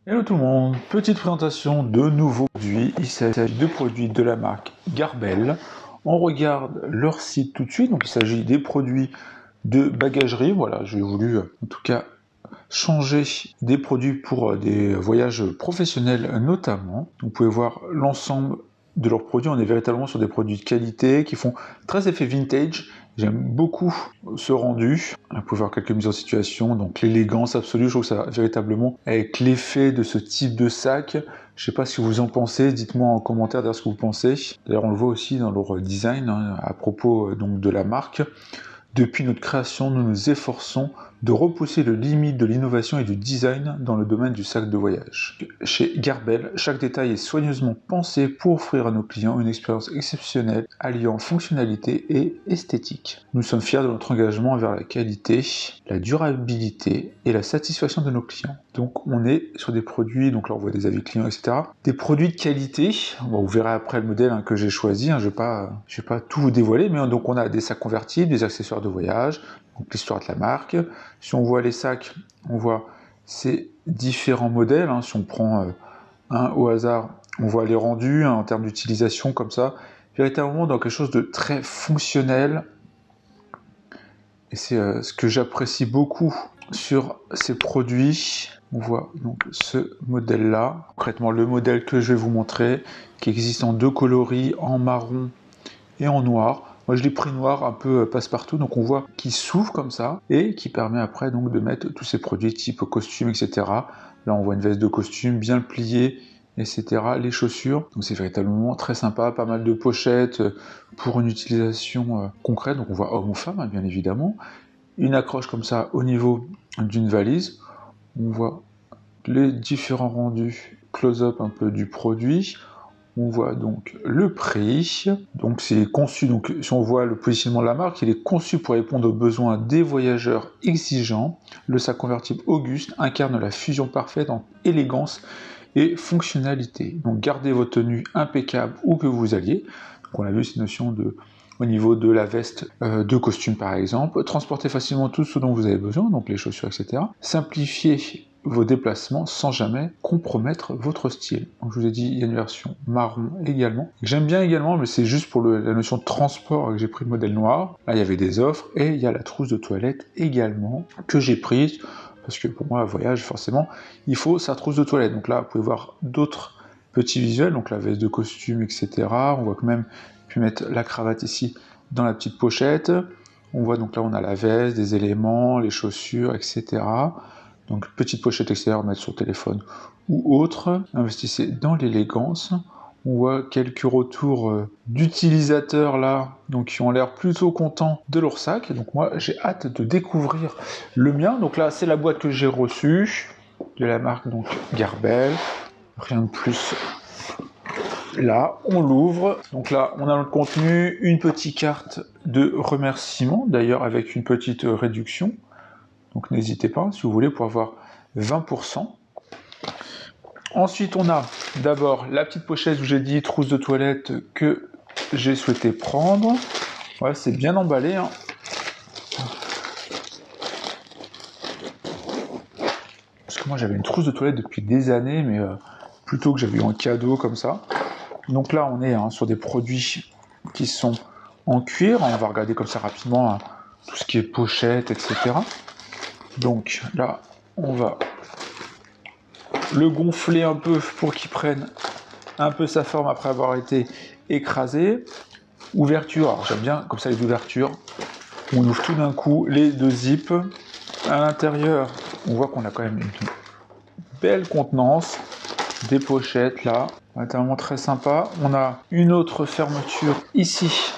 Hello tout le monde, petite présentation de nouveaux produits. Il s'agit de produits de la marque Garbel. On regarde leur site tout de suite. Donc il s'agit des produits de bagagerie. Voilà, j'ai voulu en tout cas changer des produits pour des voyages professionnels notamment. Vous pouvez voir l'ensemble de leurs produits. On est véritablement sur des produits de qualité qui font très effet vintage. J'aime beaucoup ce rendu. Vous pouvez voir quelques mises en situation, donc l'élégance absolue, je trouve ça véritablement avec l'effet de ce type de sac. Je sais pas ce que vous en pensez, dites-moi en commentaire d'ailleurs ce que vous pensez. D'ailleurs on le voit aussi dans leur design, à propos donc de la marque. Depuis notre création, nous nous efforçons de repousser les limites de l'innovation et du design dans le domaine du sac de voyage. Chez Garbel, chaque détail est soigneusement pensé pour offrir à nos clients une expérience exceptionnelle alliant fonctionnalité et esthétique. Nous sommes fiers de notre engagement vers la qualité, la durabilité et la satisfaction de nos clients. Donc on est sur des produits, donc là on voit des avis clients, etc. Des produits de qualité. Bon, vous verrez après le modèle que j'ai choisi, je vais pas tout vous dévoiler, mais donc on a des sacs convertibles, des accessoires de voyage, donc l'histoire de la marque. Si on voit les sacs, on voit ces différents modèles. Si on prend un au hasard, on voit les rendus en termes d'utilisation comme ça. Véritablement dans quelque chose de très fonctionnel. Et c'est ce que j'apprécie beaucoup sur ces produits. On voit donc ce modèle-là. Concrètement, le modèle que je vais vous montrer, qui existe en deux coloris, en marron et en noir. Moi je l'ai pris noir, un peu passe-partout, donc on voit qu'il s'ouvre comme ça, et qui permet après donc de mettre tous ces produits type costume, etc. Là on voit une veste de costume bien pliée, etc. Les chaussures, donc c'est véritablement très sympa, pas mal de pochettes pour une utilisation concrète, donc on voit homme ou femme, bien évidemment. Une accroche comme ça au niveau d'une valise, on voit les différents rendus close-up un peu du produit. On voit donc le prix, donc c'est conçu, donc si on voit le positionnement de la marque, il est conçu pour répondre aux besoins des voyageurs exigeants. Le sac convertible Auguste incarne la fusion parfaite entre élégance et fonctionnalité. Donc gardez votre tenue impeccable où que vous alliez. Donc on a vu cette notion au niveau de la veste de costume par exemple. Transportez facilement tout ce dont vous avez besoin, donc les chaussures, etc. Simplifiez vos déplacements sans jamais compromettre votre style. Donc je vous ai dit, il y a une version marron également. J'aime bien également, mais c'est juste pour la notion de transport que j'ai pris le modèle noir. Là, il y avait des offres, et il y a la trousse de toilette également, que j'ai prise, parce que pour moi, voyage, forcément, il faut sa trousse de toilette. Donc là, vous pouvez voir d'autres petits visuels, donc la veste de costume, etc. On voit quand même, puis mettre la cravate ici, dans la petite pochette. On voit donc là, on a la veste, des éléments, les chaussures, etc. Donc petite pochette extérieure à mettre sur téléphone ou autre. Investissez dans l'élégance. On voit quelques retours d'utilisateurs là, donc qui ont l'air plutôt contents de leur sac. Et donc moi j'ai hâte de découvrir le mien. Donc là c'est la boîte que j'ai reçue de la marque donc Garbel. Rien de plus. Là, on l'ouvre. Donc là, on a notre contenu, une petite carte de remerciement, d'ailleurs avec une petite réduction. Donc n'hésitez pas, si vous voulez, pour avoir 20%. Ensuite, on a d'abord la petite pochette où j'ai dit trousse de toilette que j'ai souhaité prendre. Ouais, c'est bien emballé. Parce que moi, j'avais une trousse de toilette depuis des années, mais plutôt que j'avais eu un cadeau comme ça. Donc là, on est sur des produits qui sont en cuir. On va regarder comme ça rapidement tout ce qui est pochette, etc. Donc là, on va le gonfler un peu pour qu'il prenne un peu sa forme après avoir été écrasé. Ouverture, alors j'aime bien comme ça les ouvertures. On ouvre tout d'un coup les deux zips. À l'intérieur, on voit qu'on a quand même une belle contenance. Des pochettes là, vraiment très sympa. On a une autre fermeture ici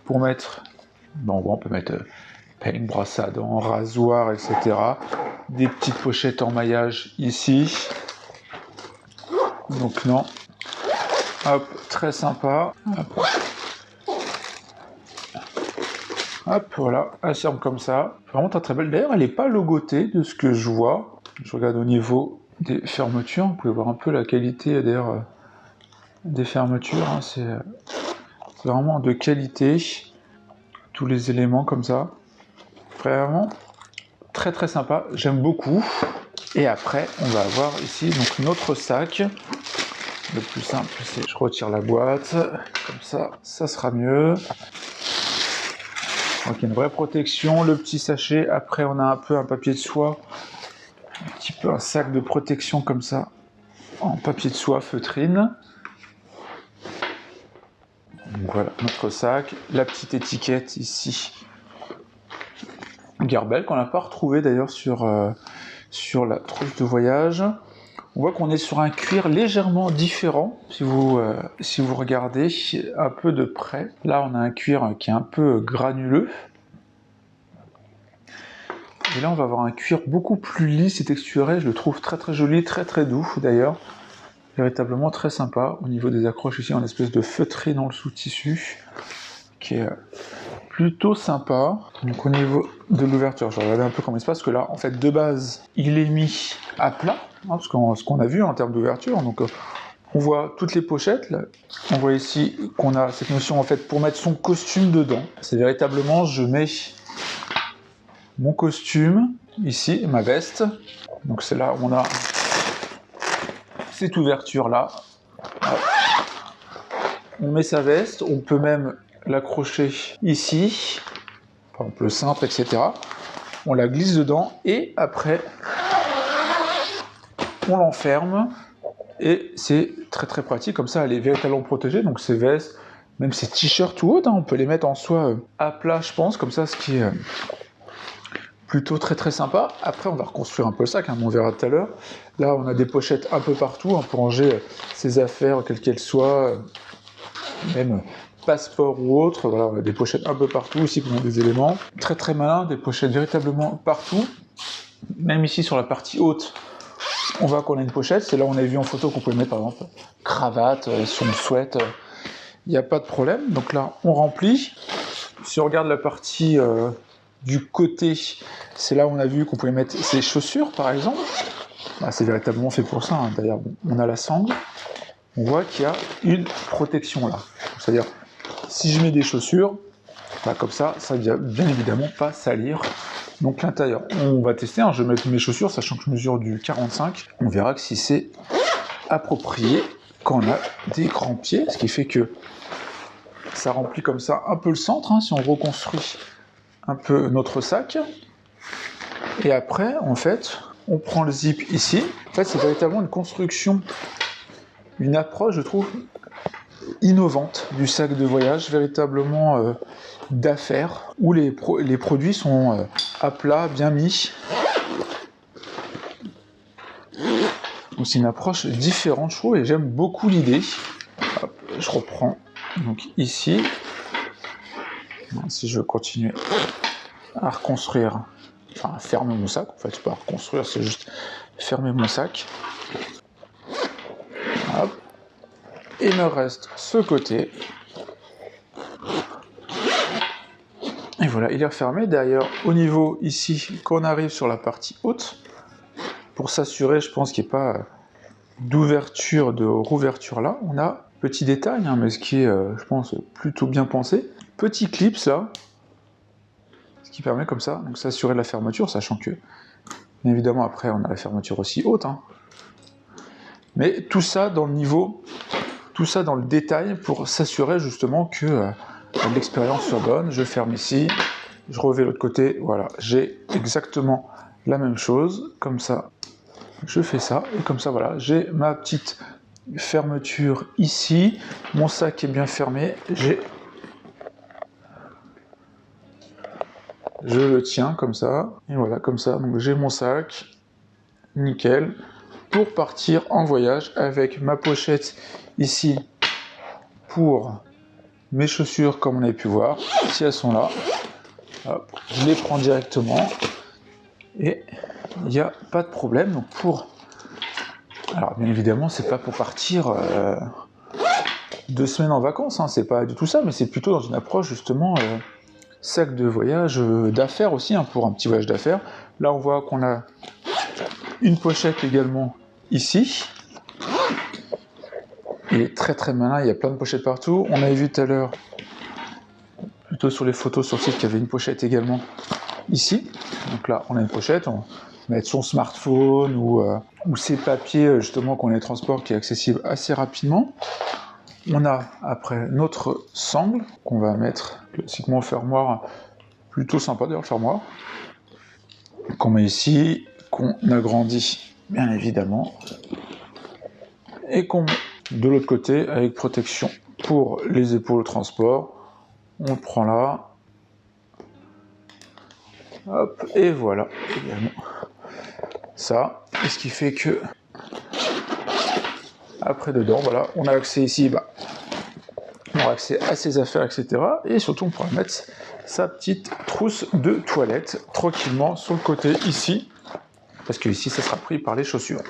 pour mettre, bon, on peut mettre peigne, brosse à dents, rasoir, etc. Des petites pochettes en maillage ici. Donc non, hop, très sympa. Hop, voilà, elle ferme comme ça. Vraiment très très belle. D'ailleurs, elle n'est pas logotée de ce que je vois. Je regarde au niveau des fermetures. Vous pouvez voir un peu la qualité d'ailleurs des fermetures. C'est vraiment de qualité. Tous les éléments comme ça. Vraiment très très sympa. J'aime beaucoup. Et après, on va avoir ici donc notre sac. Le plus simple, c'est je retire la boîte, comme ça sera mieux. Donc il y a une vraie protection, le petit sachet. Après, on a un peu un papier de soie, un petit peu un sac de protection comme ça, en papier de soie feutrine. Donc voilà notre sac, la petite étiquette ici, Garbel, qu'on n'a pas retrouvé d'ailleurs sur la trousse de voyage. On voit qu'on est sur un cuir légèrement différent, si vous regardez un peu de près. Là, on a un cuir qui est un peu granuleux. Et là, on va avoir un cuir beaucoup plus lisse et texturé. Je le trouve très très joli, très très doux d'ailleurs. Véritablement très sympa. Au niveau des accroches ici, en espèce de feutré dans le sous-tissu, qui est plutôt sympa. Donc au niveau de l'ouverture, je vais regarder un peu comment il se passe, parce que là, en fait, de base, il est mis à plat, hein, ce qu'on a vu en termes d'ouverture. Donc on voit toutes les pochettes. Là. On voit ici qu'on a cette notion, en fait, pour mettre son costume dedans. C'est véritablement, je mets mon costume, ici, ma veste. Donc c'est là où on a cette ouverture-là. On met sa veste, on peut même l'accrocher ici, par exemple le cintre, etc. On la glisse dedans et après on l'enferme et c'est très très pratique, comme ça elle est véritablement protégée, donc ces vestes, même ces t-shirts ou autres, hein, on peut les mettre en soie à plat je pense, comme ça, ce qui est plutôt très très sympa. Après on va reconstruire un peu le sac, hein, on verra tout à l'heure. Là on a des pochettes un peu partout, hein, pour ranger ses affaires, quelles qu'elles soient, même passeport ou autre, voilà, on a des pochettes un peu partout, ici on a des éléments très très malins, des pochettes véritablement partout, même ici sur la partie haute, on voit qu'on a une pochette, c'est là où on a vu en photo qu'on pouvait mettre par exemple cravate, si on le souhaite, il n'y a pas de problème. Donc là on remplit, si on regarde la partie du côté, c'est là où on a vu qu'on pouvait mettre ses chaussures par exemple, bah, c'est véritablement fait pour ça, hein. D'ailleurs on a la sangle, on voit qu'il y a une protection là, c'est-à-dire si je mets des chaussures, bah comme ça ne vient bien évidemment pas salir. Donc l'intérieur, on va tester, hein, je vais mettre mes chaussures, sachant que je mesure du 45. On verra que si c'est approprié quand on a des grands pieds, ce qui fait que ça remplit comme ça un peu le centre, hein, si on reconstruit un peu notre sac. Et après, en fait, on prend le zip ici. En fait, c'est véritablement une construction, une approche, je trouve, innovante du sac de voyage, véritablement d'affaires, où les produits sont à plat, bien mis. Donc c'est une approche différente, je trouve, et j'aime beaucoup l'idée. Je reprends donc ici. Si je veux continuer à reconstruire, enfin à fermer mon sac, en fait, c'est pas à reconstruire, c'est juste fermer mon sac. Hop. Il me reste ce côté. Et voilà, il est refermé. D'ailleurs, au niveau ici, quand on arrive sur la partie haute, pour s'assurer, je pense qu'il n'y ait pas d'ouverture, de rouverture là, on a petit détail, hein, mais ce qui est, je pense, plutôt bien pensé. Petit clips là, ce qui permet comme ça, donc s'assurer de la fermeture, sachant que, bien évidemment, après, on a la fermeture aussi haute. Hein. Mais tout ça dans le niveau, tout ça dans le détail pour s'assurer justement que l'expérience soit bonne. Je ferme ici, je revais l'autre côté, voilà, j'ai exactement la même chose, comme ça, je fais ça, et comme ça, voilà, j'ai ma petite fermeture ici, mon sac est bien fermé, je le tiens comme ça, et voilà, comme ça, donc j'ai mon sac, nickel, pour partir en voyage avec ma pochette ici pour mes chaussures, comme on avait pu voir, si elles sont là, hop, je les prends directement, et il n'y a pas de problème. Donc alors bien évidemment, c'est pas pour partir 2 semaines en vacances, hein, c'est pas du tout ça, mais c'est plutôt dans une approche justement sac de voyage, d'affaires aussi, hein, pour un petit voyage d'affaires. Là on voit qu'on a une pochette également ici. Il est très très malin, il y a plein de pochettes partout. On avait vu tout à l'heure, plutôt sur les photos sur le site, qu'il y avait une pochette également ici. Donc là, on a une pochette, on va mettre son smartphone ou ses papiers justement qu'on les transporte, qui est accessible assez rapidement. On a après notre sangle qu'on va mettre classiquement au fermoir, plutôt sympa d'ailleurs le fermoir, qu'on met ici, qu'on agrandit bien évidemment, et qu'on met de l'autre côté avec protection pour les épaules transport. On le prend là, hop, et voilà également ça, et ce qui fait que après dedans, voilà, on a accès ici, on a accès à ses affaires, etc. Et surtout, on pourra mettre sa petite trousse de toilette tranquillement sur le côté ici, parce que ici, ça sera pris par les chaussures.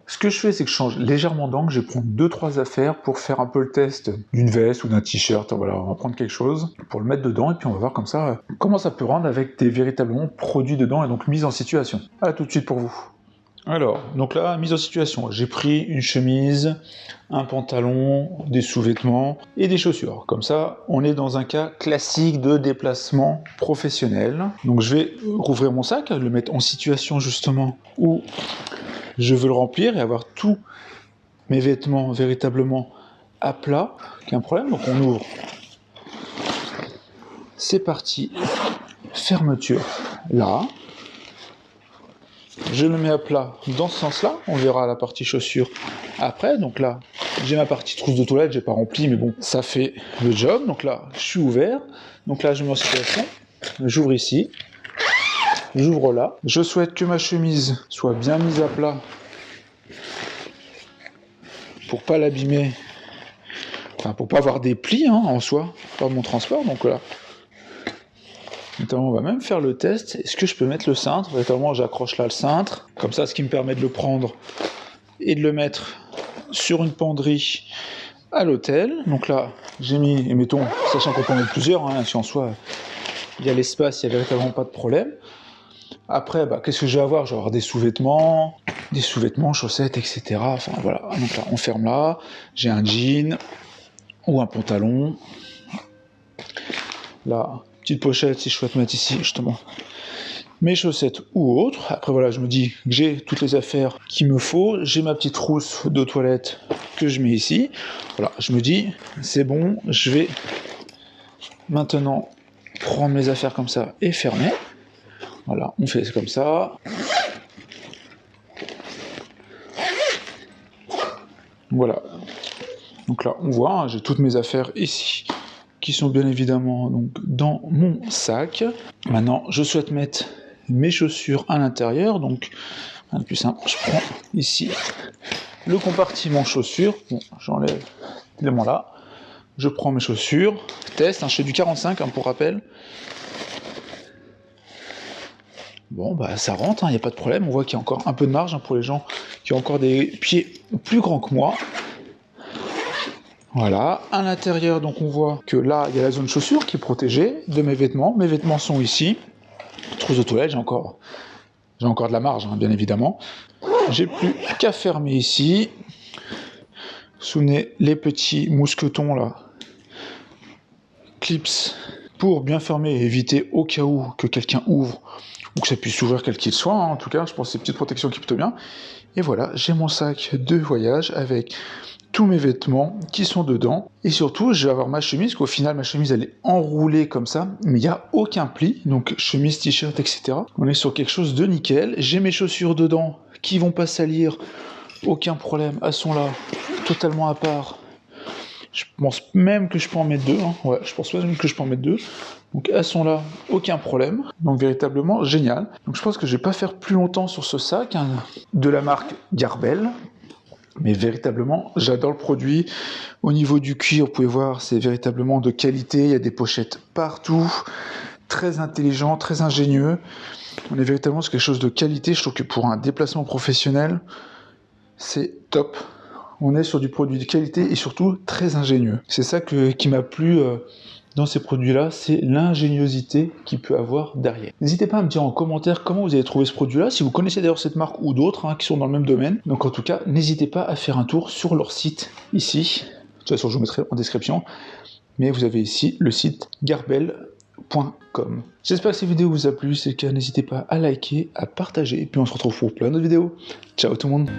Ce que je fais, c'est que je change légèrement d'angle, je vais prendre 2-3 affaires pour faire un peu le test d'une veste ou d'un t-shirt. Voilà, on va prendre quelque chose pour le mettre dedans, et puis on va voir comme ça comment ça peut rendre avec des véritablement produits dedans, et donc mise en situation. À tout de suite pour vous. Alors, donc là, mise en situation, j'ai pris une chemise, un pantalon, des sous-vêtements et des chaussures. Comme ça, on est dans un cas classique de déplacement professionnel. Donc je vais rouvrir mon sac, le mettre en situation justement où je veux le remplir et avoir tous mes vêtements véritablement à plat. Aucun problème, donc on ouvre. C'est parti, fermeture là. Je le mets à plat dans ce sens-là, on verra la partie chaussures après. Donc là, j'ai ma partie trousse de toilette, j'ai pas rempli, mais bon, ça fait le job. Donc là, je suis ouvert. Donc là, je me mets en situation, j'ouvre ici, j'ouvre là. Je souhaite que ma chemise soit bien mise à plat pour pas l'abîmer, enfin pour pas avoir des plis en soi, par mon transport. Donc là, notamment, on va même faire le test. Est-ce que je peux mettre le cintre? Notamment, j'accroche là le cintre. Comme ça, ce qui me permet de le prendre et de le mettre sur une penderie à l'hôtel. Donc là, j'ai mis, et mettons, sachant qu'on peut en mettre plusieurs, si en soi, il y a l'espace, il n'y a véritablement pas de problème. Après, qu'est-ce que je vais avoir? Je vais avoir des sous-vêtements, chaussettes, etc. Enfin, voilà. Donc là, on ferme là. J'ai un jean ou un pantalon. Là, petite pochette si je souhaite mettre ici justement mes chaussettes ou autres. Après voilà, je me dis que j'ai toutes les affaires qu'il me faut, j'ai ma petite trousse de toilette que je mets ici. Voilà, je me dis c'est bon, je vais maintenant prendre mes affaires comme ça et fermer. Voilà, on fait comme ça. Voilà. Donc là, on voit, j'ai toutes mes affaires ici qui sont bien évidemment donc dans mon sac. Maintenant, je souhaite mettre mes chaussures à l'intérieur, donc le plus simple, je prends ici le compartiment chaussures, bon, j'enlève l'élément là, je prends mes chaussures, test, je fais du 45 pour rappel. Bon, ça rentre, il n'y a pas de problème, on voit qu'il y a encore un peu de marge pour les gens qui ont encore des pieds plus grands que moi. Voilà, à l'intérieur, donc on voit que là, il y a la zone chaussures qui est protégée de mes vêtements. Mes vêtements sont ici. Trousse de toilette, j'ai encore de la marge, bien évidemment. J'ai plus qu'à fermer ici. Souvenez les petits mousquetons là, clips, pour bien fermer et éviter au cas où que quelqu'un ouvre ou que ça puisse s'ouvrir quel qu'il soit. En tout cas, je pense que c'est une petite protection qui est plutôt bien. Et voilà, j'ai mon sac de voyage avec tous mes vêtements qui sont dedans. Et surtout, je vais avoir ma chemise, qu'au final, ma chemise, elle est enroulée comme ça, mais il n'y a aucun pli. Donc, chemise, t-shirt, etc. On est sur quelque chose de nickel. J'ai mes chaussures dedans qui vont pas salir. Aucun problème. Elles sont là, totalement à part. Je pense même que je peux en mettre deux. Ouais, je pense même que je peux en mettre deux. Donc, elles sont là, aucun problème. Donc, véritablement génial. Donc, je pense que je vais pas faire plus longtemps sur ce sac, de la marque Garbel. Mais véritablement, j'adore le produit. Au niveau du cuir, vous pouvez voir, c'est véritablement de qualité. Il y a des pochettes partout. Très intelligent, très ingénieux. On est véritablement sur quelque chose de qualité. Je trouve que pour un déplacement professionnel, c'est top. On est sur du produit de qualité et surtout très ingénieux. C'est ça qui m'a plu dans ces produits-là, c'est l'ingéniosité qu'il peut avoir derrière. N'hésitez pas à me dire en commentaire comment vous avez trouvé ce produit-là, si vous connaissez d'ailleurs cette marque ou d'autres qui sont dans le même domaine. Donc en tout cas, n'hésitez pas à faire un tour sur leur site ici. De toute façon, je vous mettrai en description. Mais vous avez ici le site Garbel J'espère que cette vidéo vous a plu, si c'est le cas, n'hésitez pas à liker, à partager, et puis on se retrouve pour plein d'autres vidéos. Ciao tout le monde!